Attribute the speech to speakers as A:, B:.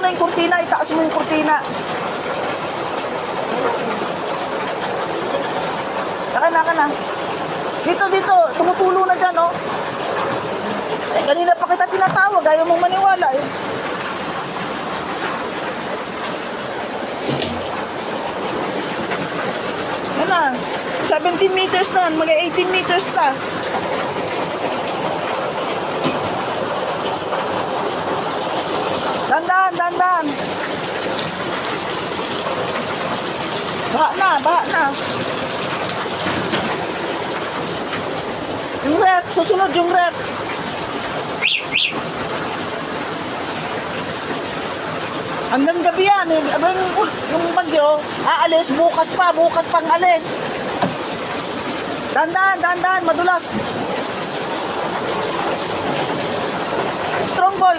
A: na yung kurtina, itaas mo yung kurtina. Ka na. Dito, tumutulo na dyan, oh. Eh, kanina pa kita tinatawag, ayaw mong maniwala, eh. Yan na, 17 meters na, mga 18 meters na. Dandan. Baha na. Yung rep, susunod yung rep. Hanggang gabi yan. Yung bagyo, aalis, bukas pang alis. Dandan, madulas. Strong boy.